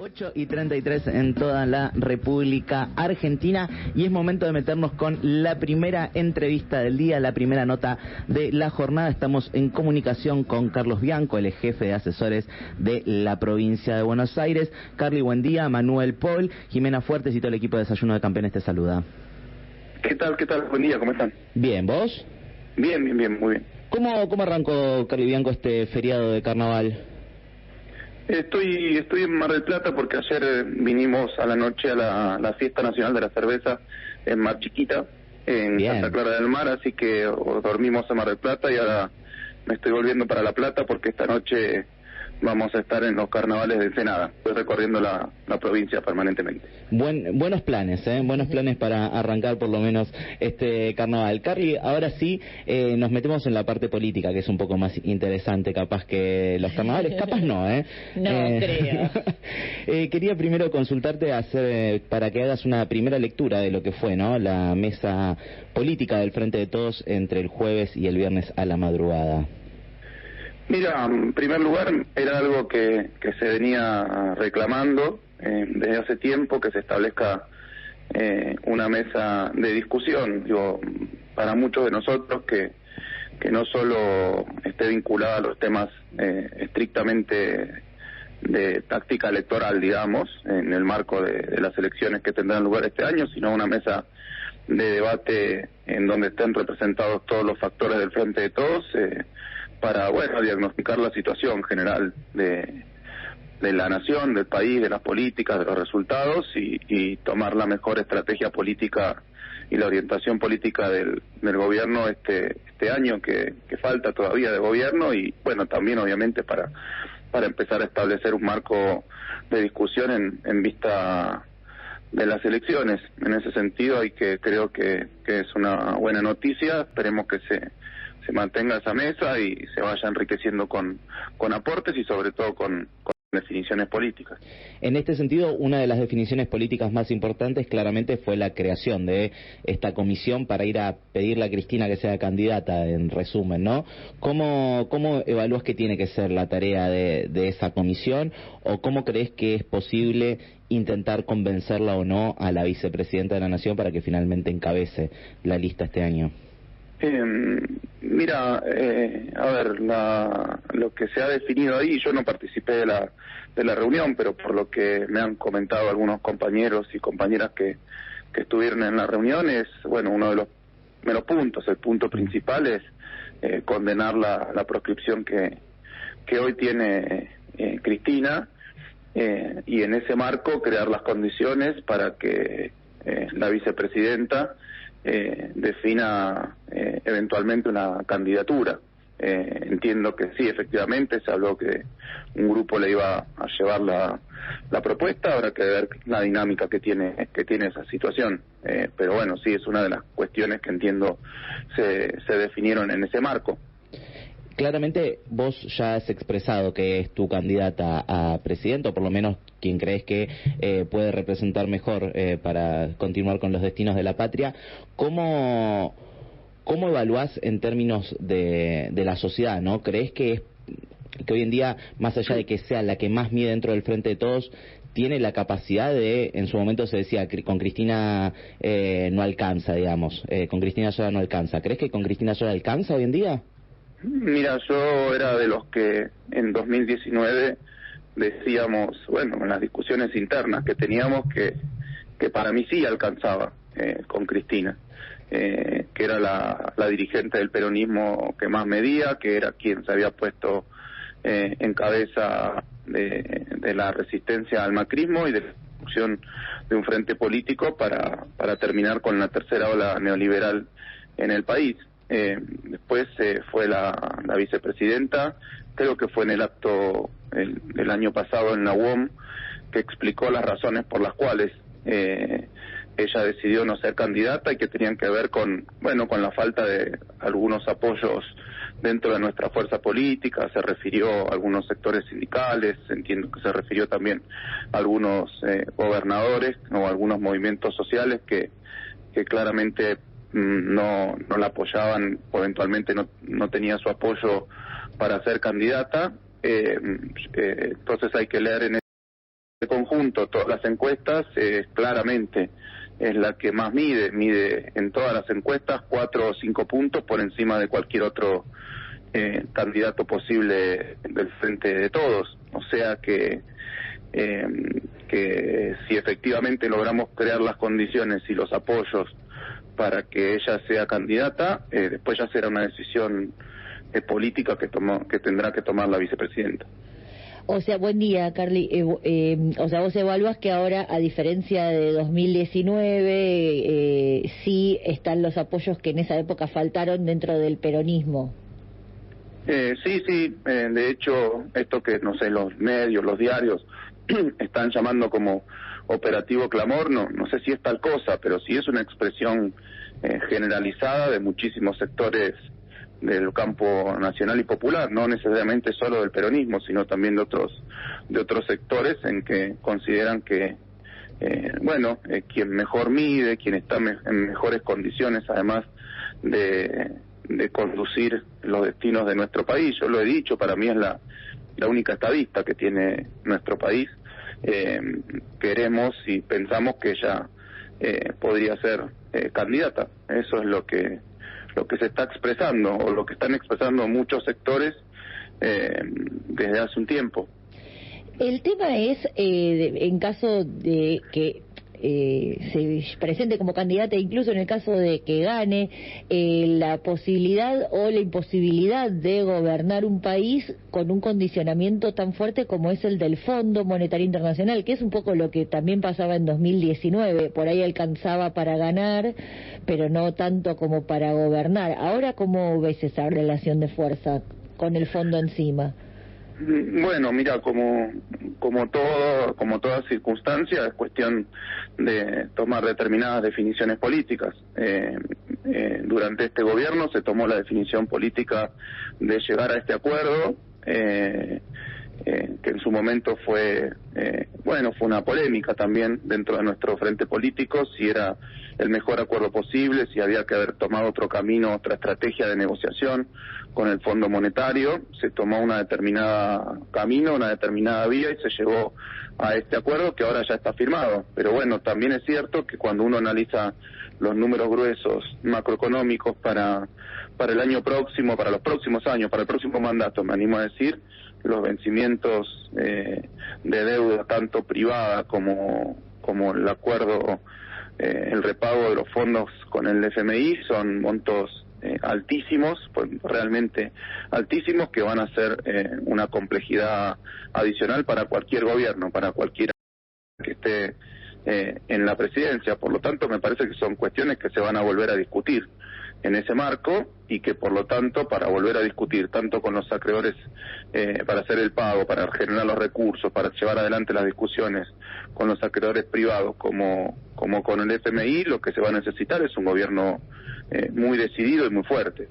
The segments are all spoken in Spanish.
8:33 en toda la República Argentina y es momento de meternos con la primera entrevista del día, la primera nota de la jornada. Estamos en comunicación con Carlos Bianco, el jefe de asesores de la provincia de Buenos Aires. Carly, buen día. Manuel Paul, Jimena Fuertes y todo el equipo de Desayuno de Campeones te saluda. ¿Qué tal? Buen día, ¿cómo están? Bien, ¿vos? Bien, muy bien. ¿Cómo arrancó, Carly Bianco, este feriado de carnaval? Estoy en Mar del Plata porque ayer vinimos a la noche a la Fiesta Nacional de la Cerveza en Mar Chiquita, en Bien. Santa Clara del Mar, así que dormimos en Mar del Plata y ahora me estoy volviendo para La Plata porque esta noche vamos a estar en los carnavales de Ensenada. Estoy recorriendo la provincia permanentemente. Buenos planes, buenos planes para arrancar por lo menos este carnaval. Carly, ahora sí nos metemos en la parte política, que es un poco más interesante capaz que los carnavales. Capaz no, No creo. Quería primero consultarte para que hagas una primera lectura de lo que fue, ¿no?, la mesa política del Frente de Todos entre el jueves y el viernes a la madrugada. Mira, en primer lugar, era algo que se venía reclamando desde hace tiempo, que se establezca una mesa de discusión, para muchos de nosotros que no solo esté vinculada a los temas estrictamente de táctica electoral, digamos, en el marco de las elecciones que tendrán lugar este año, sino una mesa de debate en donde estén representados todos los factores del Frente de Todos, para, diagnosticar la situación general de la nación, del país, de las políticas, de los resultados y tomar la mejor estrategia política y la orientación política del gobierno este año que falta todavía de gobierno y, también obviamente para empezar a establecer un marco de discusión en vista de las elecciones. En ese sentido creo que es una buena noticia. Esperemos que se mantenga esa mesa y se vaya enriqueciendo con aportes y sobre todo con definiciones políticas. En este sentido, una de las definiciones políticas más importantes claramente fue la creación de esta comisión para ir a pedirle a Cristina que sea candidata, en resumen, ¿no? ¿Cómo evalúas que tiene que ser la tarea de esa comisión o cómo crees que es posible intentar convencerla o no a la vicepresidenta de la Nación para que finalmente encabece la lista este año? Mira, lo que se ha definido ahí, yo no participé de la reunión, pero por lo que me han comentado algunos compañeros y compañeras que estuvieron en la reunión es, uno de los puntos, el punto principal es condenar la proscripción que hoy tiene Cristina y en ese marco crear las condiciones para que la vicepresidenta defina eventualmente una candidatura. Entiendo que sí, efectivamente, se habló que un grupo le iba a llevar la propuesta, habrá que ver la dinámica que tiene esa situación. Pero sí, es una de las cuestiones que entiendo se definieron en ese marco. Claramente vos ya has expresado que es tu candidata a presidente, o por lo menos quien crees que puede representar mejor para continuar con los destinos de la patria. ¿Cómo evaluás en términos de la sociedad, no? ¿Crees que hoy en día, más allá de que sea la que más mide dentro del Frente de Todos, tiene la capacidad en su momento se decía, con Cristina no alcanza, digamos, con Cristina Sola no alcanza? ¿Crees que con Cristina Sola alcanza hoy en día? Mira, yo era de los que en 2019 decíamos, en las discusiones internas que teníamos, que para mí sí alcanzaba con Cristina, que era la dirigente del peronismo que más medía, que era quien se había puesto en cabeza de la resistencia al macrismo y de la construcción de un frente político para terminar con la tercera ola neoliberal en el país. Después fue la vicepresidenta, creo que fue en el acto el año pasado en la UOM, que explicó las razones por las cuales ella decidió no ser candidata y que tenían que ver con la falta de algunos apoyos dentro de nuestra fuerza política. Se refirió a algunos sectores sindicales, entiendo que se refirió también a algunos gobernadores o algunos movimientos sociales que claramente no la apoyaban o eventualmente no tenía su apoyo para ser candidata. Entonces hay que leer en conjunto, todas las encuestas, claramente es la que más mide en todas las encuestas 4 o 5 puntos por encima de cualquier otro candidato posible del Frente de Todos. O sea que si efectivamente logramos crear las condiciones y los apoyos para que ella sea candidata, después ya será una decisión política que tendrá que tomar la vicepresidenta. O sea, buen día, Carly. O sea, vos evaluás que ahora, a diferencia de 2019, sí están los apoyos que en esa época faltaron dentro del peronismo. Sí. De hecho, esto que, no sé, los medios, los diarios están llamando como operativo clamor, no sé si es tal cosa, pero sí es una expresión generalizada de muchísimos sectores del campo nacional y popular, no necesariamente solo del peronismo, sino también de otros sectores en que consideran que quien mejor mide, quien está en mejores condiciones, además de conducir los destinos de nuestro país. Yo lo he dicho, para mí es la única estadista que tiene nuestro país. Queremos y pensamos que ella podría ser candidata. Eso es lo que se está expresando, o lo que están expresando muchos sectores desde hace un tiempo. El tema es, en caso de que se presente como candidata, incluso en el caso de que gane, la posibilidad o la imposibilidad de gobernar un país con un condicionamiento tan fuerte como es el del Fondo Monetario Internacional, que es un poco lo que también pasaba en 2019, por ahí alcanzaba para ganar, pero no tanto como para gobernar. Ahora, ¿cómo ves esa relación de fuerza con el fondo encima? Bueno, mira, como toda circunstancia, es cuestión de tomar determinadas definiciones políticas. Durante este gobierno se tomó la definición política de llegar a este acuerdo, que en su momento fue una polémica también dentro de nuestro frente político, si era el mejor acuerdo posible, si había que haber tomado otro camino, otra estrategia de negociación con el Fondo Monetario. Se tomó una determinada camino, una determinada vía, y se llegó a este acuerdo que ahora ya está firmado. Pero bueno, también es cierto que cuando uno analiza los números gruesos macroeconómicos para el año próximo, para los próximos años, para el próximo mandato, me animo a decir, los vencimientos de deuda tanto privada como el acuerdo, el repago de los fondos con el FMI, son montos altísimos, pues realmente altísimos, que van a ser una complejidad adicional para cualquier gobierno, para cualquiera que esté en la presidencia. Por lo tanto, me parece que son cuestiones que se van a volver a discutir en ese marco, y que por lo tanto, para volver a discutir tanto con los acreedores para hacer el pago, para generar los recursos, para llevar adelante las discusiones con los acreedores privados como con el FMI, lo que se va a necesitar es un gobierno muy decidido y muy fuerte.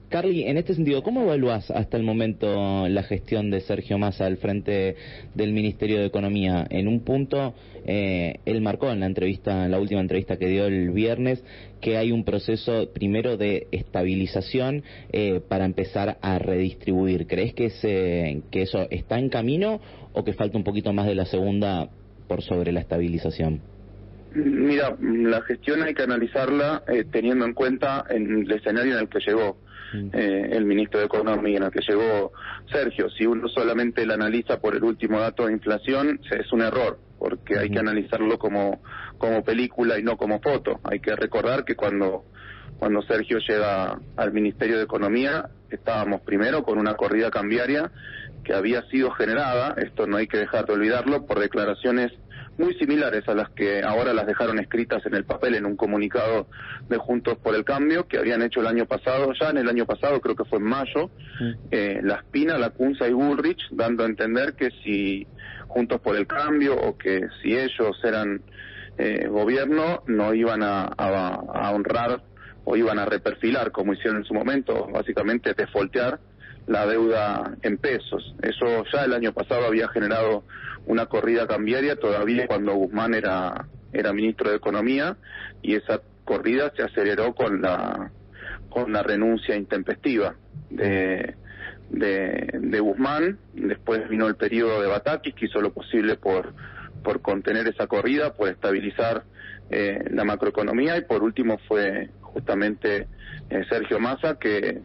Carly, en este sentido, ¿cómo evaluás hasta el momento la gestión de Sergio Massa al frente del Ministerio de Economía? En un punto, él marcó en la última entrevista que dio el viernes, que hay un proceso primero de estabilización para empezar a redistribuir. ¿Crees que eso está en camino, o que falta un poquito más de la segunda por sobre la estabilización? Mira, la gestión hay que analizarla teniendo en cuenta el escenario en el que llegó el ministro de Economía, en el que llegó Sergio. Si uno solamente la analiza por el último dato de inflación, es un error, porque hay que analizarlo como película y no como foto. Hay que recordar que cuando Sergio llega al Ministerio de Economía, estábamos primero con una corrida cambiaria que había sido generada, esto no hay que dejar de olvidarlo, por declaraciones muy similares a las que ahora las dejaron escritas en el papel en un comunicado de Juntos por el Cambio, que habían hecho el año pasado, creo que fue en mayo, La Spina, Lacunza y Bullrich, dando a entender que si Juntos por el Cambio, o que si ellos eran gobierno, no iban a honrar o iban a reperfilar, como hicieron en su momento, básicamente defoltear la deuda en pesos. Eso ya el año pasado había generado una corrida cambiaria, todavía cuando Guzmán era ministro de Economía, y esa corrida se aceleró con la renuncia intempestiva de de Guzmán, después vino el periodo de Batakis, que hizo lo posible por contener esa corrida, por estabilizar la macroeconomía, y por último fue justamente Sergio Massa que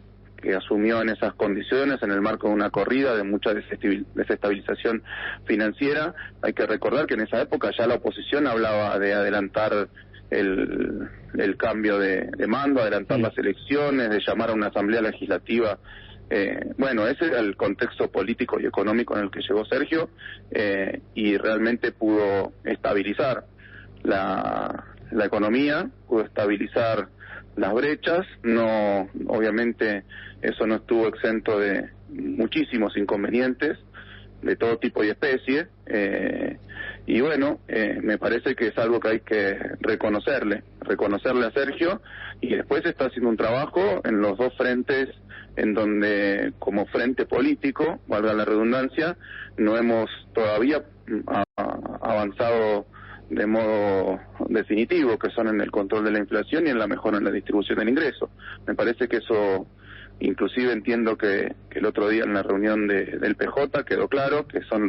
asumió en esas condiciones, en el marco de una corrida de mucha desestabilización financiera. Hay que recordar que en esa época ya la oposición hablaba de adelantar el cambio de mando, adelantar las elecciones, de llamar a una asamblea legislativa. Bueno, ese era el contexto político y económico en el que llegó Sergio, y realmente pudo estabilizar la economía, pudo estabilizar las brechas. No, obviamente eso no estuvo exento de muchísimos inconvenientes de todo tipo y especie, y bueno, me parece que es algo que hay que reconocerle a Sergio, y después está haciendo un trabajo en los dos frentes en donde, como frente político, valga la redundancia, no hemos todavía avanzado de modo definitivo, que son en el control de la inflación y en la mejora en la distribución del ingreso. Me parece que eso, inclusive entiendo que el otro día en la reunión del PJ quedó claro que son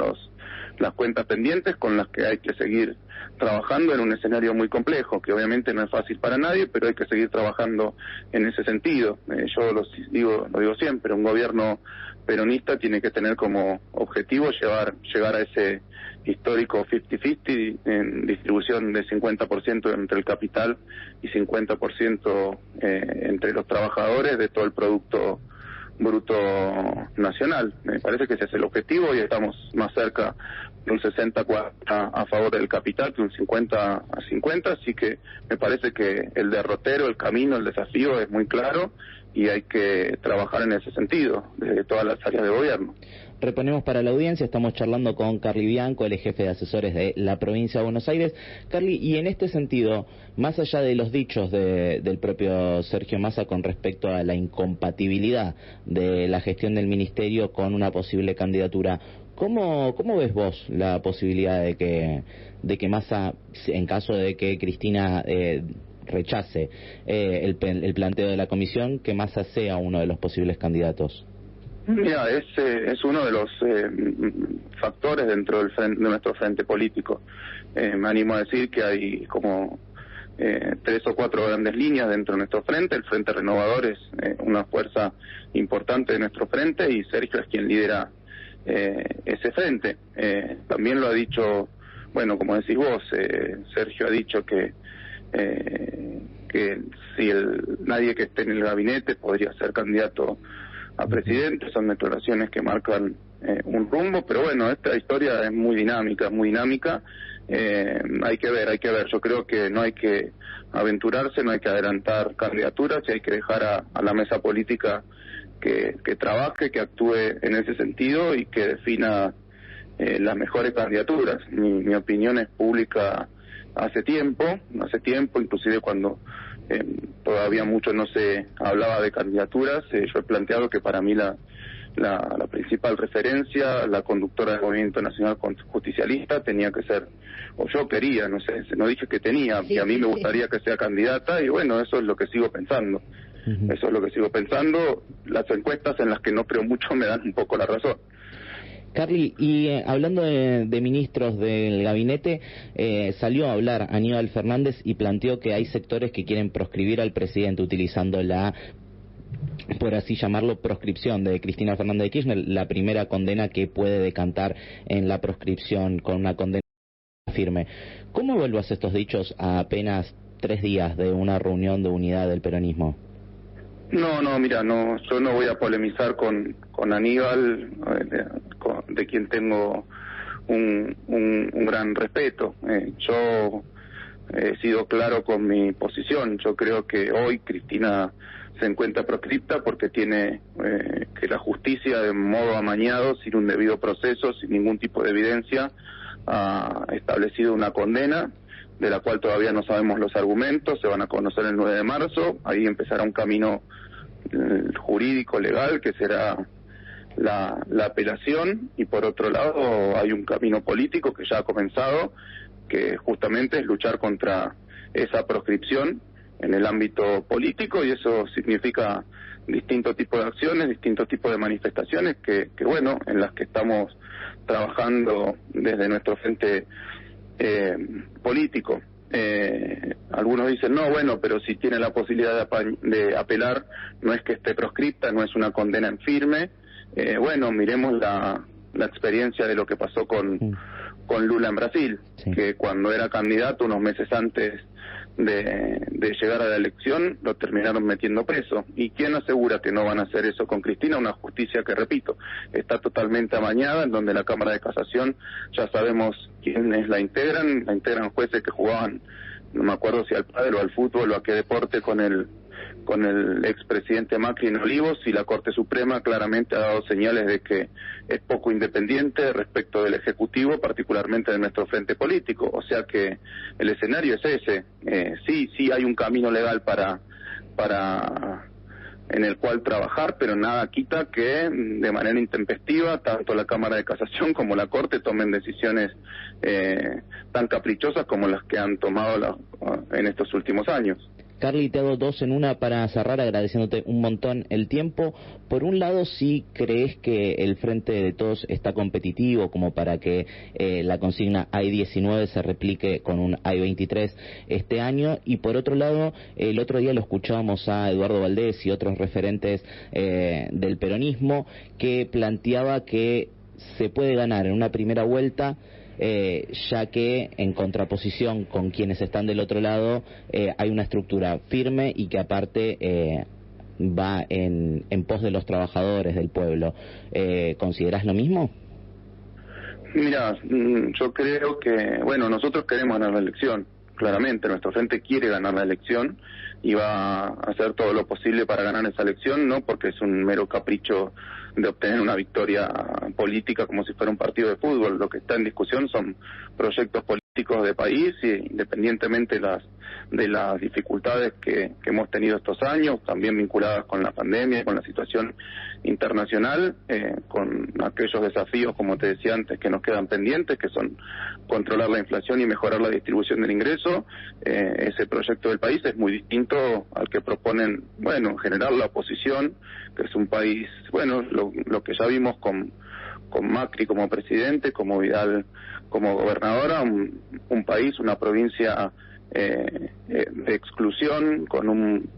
las cuentas pendientes con las que hay que seguir trabajando en un escenario muy complejo, que obviamente no es fácil para nadie, pero hay que seguir trabajando en ese sentido. Yo lo digo siempre, un gobierno peronista tiene que tener como objetivo llegar a ese histórico 50-50 en distribución de 50% entre el capital y 50% entre los trabajadores de todo el producto bruto nacional. Me parece que ese es el objetivo, y estamos más cerca de un 60-40 a favor del capital que un 50-50, así que me parece que el derrotero, el camino, el desafío es muy claro, y hay que trabajar en ese sentido desde todas las áreas de gobierno. Reponemos para la audiencia, estamos charlando con Carly Bianco, el jefe de asesores de la provincia de Buenos Aires. Carly, y en este sentido, más allá de los dichos del propio Sergio Massa con respecto a la incompatibilidad de la gestión del ministerio con una posible candidatura, ¿cómo ves vos la posibilidad de que Massa, en caso de que Cristina rechace el planteo de la comisión, que Massa sea uno de los posibles candidatos? Mira, es uno de los factores dentro de nuestro frente político. Me animo a decir que hay como 3 o 4 grandes líneas dentro de nuestro frente. El Frente Renovador es una fuerza importante de nuestro frente, y Sergio es quien lidera ese frente. También lo ha dicho, bueno, como decís vos, Sergio ha dicho que si nadie que esté en el gabinete podría ser candidato a presidente. Son declaraciones que marcan un rumbo, pero bueno, esta historia es muy dinámica, hay que ver, yo creo que no hay que aventurarse, no hay que adelantar candidaturas, y hay que dejar a la mesa política que trabaje, que actúe en ese sentido y que defina las mejores candidaturas. Mi opinión es pública hace tiempo, inclusive cuando todavía mucho no se hablaba de candidaturas. Yo he planteado que para mí la principal referencia, la conductora del Movimiento Nacional Justicialista, tenía que ser, o yo quería, no sé, no dije que tenía, y a mí me gustaría que sea candidata, y bueno, eso es lo que sigo pensando. Eso es lo que sigo pensando. Las encuestas, en las que no creo mucho, me dan un poco la razón. Carly, y hablando de ministros del gabinete, salió a hablar Aníbal Fernández y planteó que hay sectores que quieren proscribir al presidente utilizando por así llamarlo, proscripción de Cristina Fernández de Kirchner, la primera condena que puede decantar en la proscripción con una condena firme. ¿Cómo evalúas estos dichos a apenas 3 días de una reunión de unidad del peronismo? No, mira, yo no voy a polemizar con Aníbal, de quien tengo un gran respeto. Yo he sido claro con mi posición. Yo creo que hoy Cristina se encuentra proscripta porque tiene que la justicia, de modo amañado, sin un debido proceso, sin ningún tipo de evidencia, ha establecido una condena de la cual todavía no sabemos los argumentos. Se van a conocer el 9 de marzo, ahí empezará un camino jurídico, legal, que será la apelación, y por otro lado hay un camino político que ya ha comenzado, que justamente es luchar contra esa proscripción el ámbito político, y eso significa distintos tipos de acciones, distintos tipos de manifestaciones que bueno, en las que estamos trabajando desde nuestro frente político. Algunos dicen, no, bueno, pero si tiene la posibilidad de apelar, no es que esté proscripta, no es una condena en firme. Bueno, miremos la experiencia de lo que pasó con Lula en Brasil, sí, que cuando era candidato, unos meses antes de llegar a la elección, lo terminaron metiendo preso. ¿Y quién asegura que no van a hacer eso con Cristina? Una justicia que, repito, está totalmente amañada, en donde la Cámara de Casación ya sabemos quiénes la integran jueces que jugaban, no me acuerdo si al pádel o al fútbol o a qué deporte, con el expresidente Macri en Olivos, y la Corte Suprema claramente ha dado señales de que es poco independiente respecto del Ejecutivo, particularmente de nuestro frente político. O sea que el escenario es ese. Sí hay un camino legal para en el cual trabajar, pero nada quita que de manera intempestiva tanto la Cámara de Casación como la Corte tomen decisiones tan caprichosas como las que han tomado en estos últimos años. Carly, te hago dos en una para cerrar, agradeciéndote un montón el tiempo. Por un lado, ¿sí crees que el Frente de Todos está competitivo como para que la consigna AI-19 se replique con un AI-23 este año? Y por otro lado, el otro día lo escuchábamos a Eduardo Valdés y otros referentes del peronismo, que planteaba que se puede ganar en una primera vuelta, ya que en contraposición con quienes están del otro lado hay una estructura firme y que aparte va en pos de los trabajadores del pueblo. ¿Considerás lo mismo? Mira, yo creo que, bueno, nosotros queremos ganar la elección, claramente, nuestro frente quiere ganar la elección y va a hacer todo lo posible para ganar esa elección, no porque es un mero capricho de obtener una victoria política como si fuera un partido de fútbol. Lo que está en discusión son proyectos políticos de país, y independientemente de las dificultades que hemos tenido estos años, también vinculadas con la pandemia, con la situación internacional, con aquellos desafíos, como te decía antes, que nos quedan pendientes, que son controlar la inflación y mejorar la distribución del ingreso. Ese proyecto del país es muy distinto al que proponen, bueno, en general la oposición, que es un país, bueno, lo que ya vimos con Macri como presidente, como Vidal como gobernadora, un país, una provincia de exclusión, con un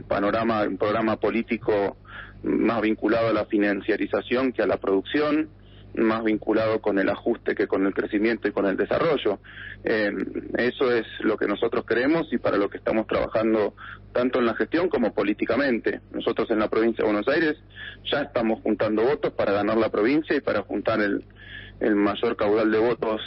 programa político más vinculado a la financiarización que a la producción, más vinculado con el ajuste que con el crecimiento y con el desarrollo. Eso es lo que nosotros queremos y para lo que estamos trabajando tanto en la gestión como políticamente. Nosotros en la provincia de Buenos Aires ya estamos juntando votos para ganar la provincia y para juntar el mayor caudal de votos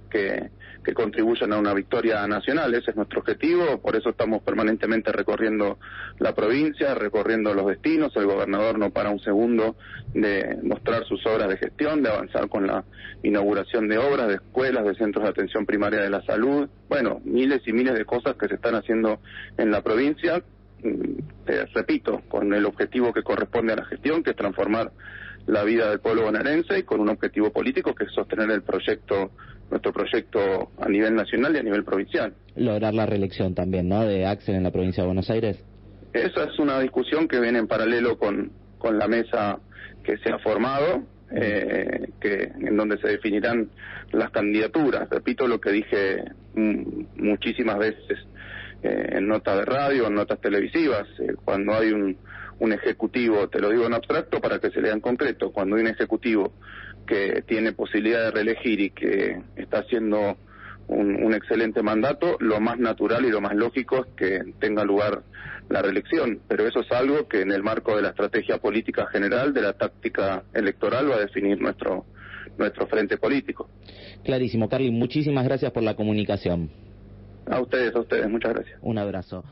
que contribuyan a una victoria nacional. Ese es nuestro objetivo, por eso estamos permanentemente recorriendo la provincia, recorriendo los destinos. El gobernador no para un segundo de mostrar sus obras de gestión, de avanzar con la inauguración de obras, de escuelas, de centros de atención primaria de la salud, bueno, miles y miles de cosas que se están haciendo en la provincia, repito, con el objetivo que corresponde a la gestión, que es transformar la vida del pueblo bonaerense, y con un objetivo político que es sostener nuestro proyecto a nivel nacional y a nivel provincial. Lograr la reelección también, ¿no?, de Axel en la provincia de Buenos Aires. Esa es una discusión que viene en paralelo con la mesa que se ha formado, en donde se definirán las candidaturas. Repito lo que dije muchísimas veces en notas de radio, en notas televisivas. Cuando hay un ejecutivo, te lo digo en abstracto para que se lea en concreto, cuando hay un ejecutivo que tiene posibilidad de reelegir y que está haciendo un excelente mandato, lo más natural y lo más lógico es que tenga lugar la reelección, pero eso es algo que en el marco de la estrategia política general, de la táctica electoral, va a definir nuestro frente político. Clarísimo, Carly, muchísimas gracias por la comunicación. A ustedes, muchas gracias. Un abrazo.